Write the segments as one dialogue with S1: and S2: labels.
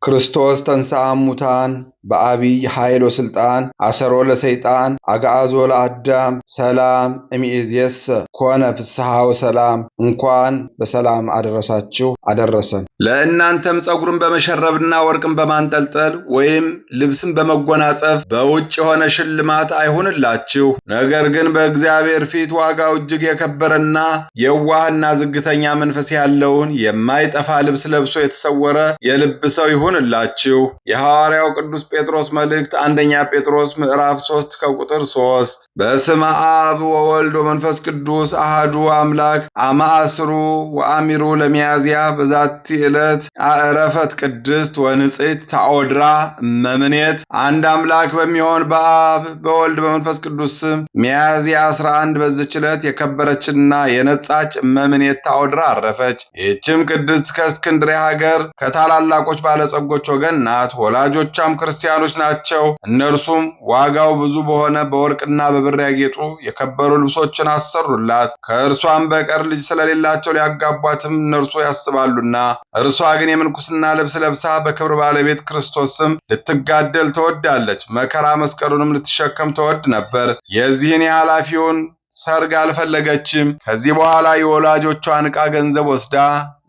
S1: ክርስቶስ ተንሥአ እሙታን በአቢይ ኃይል ወሥልጣን አሰሮ ለሰይጣን አግዓዞ ለአዳም ሰላም እምይእዜሰ ኮነ ፍስሐ ወሰላም። እንኳን በሰላም አደረሳችሁ አደረሰን። ለእናንተም ፀጉርን በመሸረብና ወርቅን በማንጠልጠል ወይም ልብስን በመጎናጸፍ በውጭ የሆነ ሽልማት አይሁንላችሁ። ነገር ግን በእግዚአብሔር ፊት ዋጋው እጅግ የከበረና የዋህና ዝግተኛ መንፈስ ያለውን የማይጠፋ ልብስ ለብሶ የተሰወረ የልብ ሰው ይሁንላችሁ። የሐዋርያው ቅዱስ ጴጥሮስ መልእክት አንደኛ ጴጥሮስ ምዕራፍ 3 ከቁጥር 3 በስመ አብ ወወልድ ወመንፈስ ቅዱስ አሐዱ አምላክ አማአስሩ ወአሚሩ ለሚያዝያ በዛቲ ዕለት አዕረፈት ቅድስት ወንጽሕት ታኦድራ እመምኔት። አንድ አምላክ በሚሆን በአብ በወልድ በመንፈስ ቅዱስ ስም ሚያዝያ 11 በዚች ዕለት የከበረችና የነጻች እመምኔት ታኦድራ አረፈች። ይህችም ቅድስት ከእስክንድርያ ሀገር ከታላላቆች ባለጸጎች ወገን ናት። ወላጆቿም ክርስቲያኖች ናቸው። እነርሱም ዋጋው ብዙ በሆነ በወርቅና በብር ያጌጡ የከበሩ ልብሶችን አሰሩላት። ከእርሷም በቀር ልጅ ስለሌላቸው ሊያጋቧትም እነርሱ ያስባሉና፣ እርሷ ግን የምንኩስና ልብስ ለብሳ በክብር ባለቤት ክርስቶስ ስም ልትጋደል ትወዳለች። መከራ መስቀሉንም ልትሸከም ትወድ ነበር። የዚህን የኃላፊውን ሰርግ አልፈለገችም። ከዚህ በኋላ የወላጆቿን ዕቃ ገንዘብ ወስዳ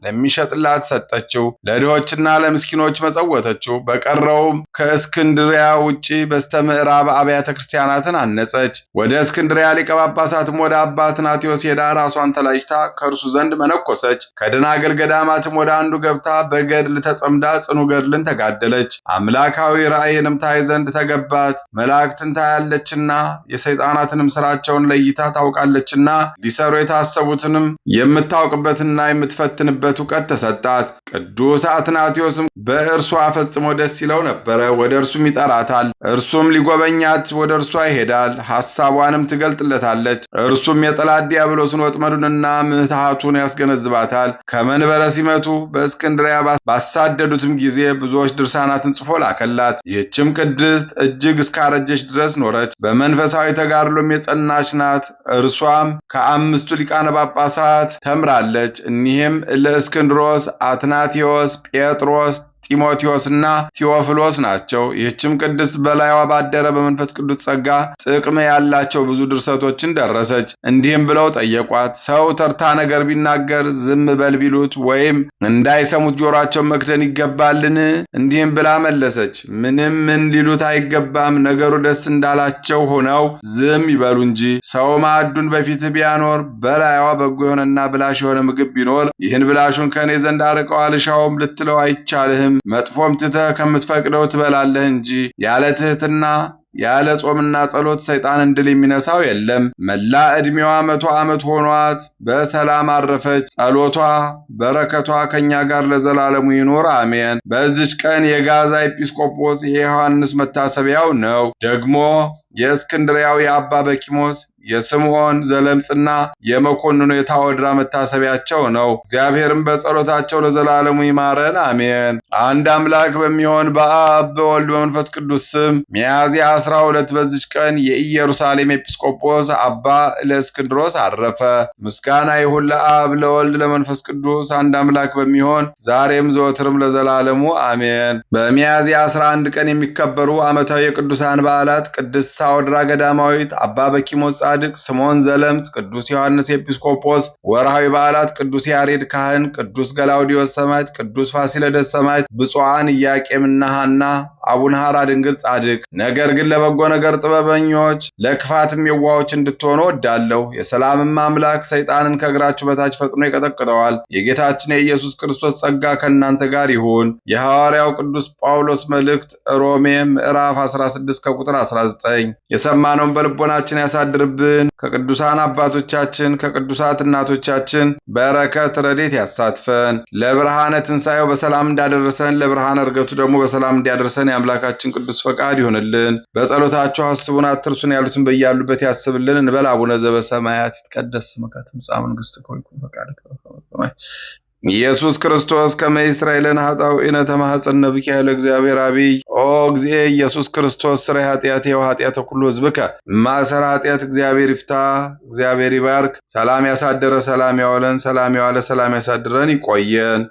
S1: ለሚሸጥላት ሰጠችው። ለድሆችና ለምስኪኖች መጸወተችው። በቀረውም ከእስክንድሪያ ውጪ በስተምዕራብ አብያተ ክርስቲያናትን አነጸች። ወደ እስክንድሪያ ሊቀ ጳጳሳትም ወደ አባ አትናቴዎስ ሄዳ ራሷን ተላጭታ ከእርሱ ዘንድ መነኮሰች። ከደናግል ገዳማትም ወደ አንዱ ገብታ በገድል ተጸምዳ ጽኑ ገድልን ተጋደለች። አምላካዊ ራእይንም ታይ ዘንድ ተገባት። መላእክትን ታያለችና የሰይጣናትንም ስራቸውን ለይታ ታውቃለችና ሊሰሩ የታሰቡትንም የምታውቅበትና የምትፈትንበት ዕውቀት ተሰጣት። ቅዱስ አትናቴዎስም በእርሷ ፈጽሞ ደስ ይለው ነበረ። ወደ እርሱም ይጠራታል። እርሱም ሊጎበኛት ወደ እርሷ ይሄዳል። ሐሳቧንም ትገልጥለታለች። እርሱም የጠላት ዲያብሎስን ወጥመዱንና ምትሃቱን ያስገነዝባታል። ከመንበረ ሲመቱ በእስክንድርያ ባሳደዱትም ጊዜ ብዙዎች ድርሳናትን ጽፎ ላከላት። ይህችም ቅድስት እጅግ እስካረጀች ድረስ ኖረች። በመንፈሳዊ ተጋድሎም የጸናች ናት። እርሷም ከአምስቱ ሊቃነ ጳጳሳት ተምራለች። እኒህም ለእስክንድሮስ፣ አትናቴዎስ፣ ጴጥሮስ፣ ጢሞቴዎስና ቴዎፍሎስ ናቸው። ይህችም ቅድስት በላይዋ ባደረ በመንፈስ ቅዱስ ጸጋ ጥቅም ያላቸው ብዙ ድርሰቶችን ደረሰች። እንዲህም ብለው ጠየቋት፣ ሰው ተርታ ነገር ቢናገር ዝም በል ቢሉት ወይም እንዳይሰሙት ጆሮአቸውን መክደን ይገባልን? እንዲህም ብላ መለሰች፣ ምንም ምን ሊሉት አይገባም። ነገሩ ደስ እንዳላቸው ሆነው ዝም ይበሉ እንጂ። ሰው ማዕዱን በፊትህ ቢያኖር በላይዋ በጎ የሆነና ብላሽ የሆነ ምግብ ቢኖር ይህን ብላሹን ከእኔ ዘንድ አርቀው አልሻውም ልትለው አይቻልህም። መጥፎም ትተህ ከምትፈቅደው ትበላለህ እንጂ። ያለ ትሕትና ያለ ጾምና ጸሎት ሰይጣን ድል የሚነሳው የለም። መላ ዕድሜዋ 100 ዓመት ሆኗት በሰላም አረፈች። ጸሎቷ በረከቷ ከኛ ጋር ለዘላለሙ ይኖር አሜን። በዚች ቀን የጋዛ ኤጲስቆጶስ የዮሐንስ መታሰቢያው ነው። ደግሞ የእስክንድርያው የአባ በኪሞስ የስምዖን ዘለምጽና የመኮንኑ የታኦድራ መታሰቢያቸው ነው። እግዚአብሔርም በጸሎታቸው ለዘላለሙ ይማረን አሜን። አንድ አምላክ በሚሆን በአብ በወልድ በመንፈስ ቅዱስ ስም ሚያዝያ 12 በዚች ቀን የኢየሩሳሌም ኤጲስቆጶስ አባ እለእስክንድሮስ አረፈ። ምስጋና ይሁን ለአብ ለወልድ ለመንፈስ ቅዱስ አንድ አምላክ በሚሆን ዛሬም ዘወትርም ለዘላለሙ አሜን። በሚያዝያ 11 ቀን የሚከበሩ ዓመታዊ የቅዱሳን በዓላት ቅድስት ታኦድራ ገዳማዊት፣ አባ በኪሞስ ጻድቅ፣ ስምዖን ዘለምጽ፣ ቅዱስ ዮሐንስ ኤጲስቆጶስ። ወርሃዊ በዓላት ቅዱስ ያሬድ ካህን፣ ቅዱስ ገላውዲዮስ ሰማዕት፣ ቅዱስ ፋሲለደስ ሰማዕት፣ ብፁዓን ኢያቄምና ሐና፣ አቡነ ሐራ ድንግል ጻድቅ። ነገር ግን ለበጎ ነገር ጥበበኞች ለክፋትም የዋሆች እንድትሆኑ ወዳለሁ። የሰላምም አምላክ ሰይጣንን ከእግራችሁ በታች ፈጥኖ ይቀጠቅጠዋል። የጌታችን የኢየሱስ ክርስቶስ ጸጋ ከእናንተ ጋር ይሁን። የሐዋርያው ቅዱስ ጳውሎስ መልእክት ሮሜ ምዕራፍ 16 ከቁጥር 19። የሰማነውን በልቦናችን ያሳድርብን። ከቅዱሳን አባቶቻችን ከቅዱሳት እናቶቻችን በረከት ረድኤት ያሳትፈን። ለብርሃነ ትንሣኤው በሰላም እንዳደረሰን ለብርሃነ ዕርገቱ ደግሞ በሰላም እንዲያደርሰን የአምላካችን ቅዱስ ፈቃድ ይሁንልን። በጸሎታችሁ አስቡን አትርሱን ያሉትን በያሉበት ያስብልን እንበል። አቡነ ዘበሰማያት ይትቀደስ ስምከ ትምጻእ መንግሥትከ ወይኩን ፈቃድከ በከመ በሰማይ ኢየሱስ ክርስቶስ ከመ ይስራኤልን ኃጣውኢነ ተማኅፀነ ብከ ለእግዚአብሔር አብይ ኦ እግዚእ ኢየሱስ ክርስቶስ ስራይ ኃጢአቴ ወኃጢአተ ኩሉ ሕዝብከ ማሰራ ኃጢአት እግዚአብሔር ይፍታ። እግዚአብሔር ይባርክ። ሰላም ያሳደረ ሰላም ያዋለን፣ ሰላም ያዋለ ሰላም ያሳድረን። ይቆየን።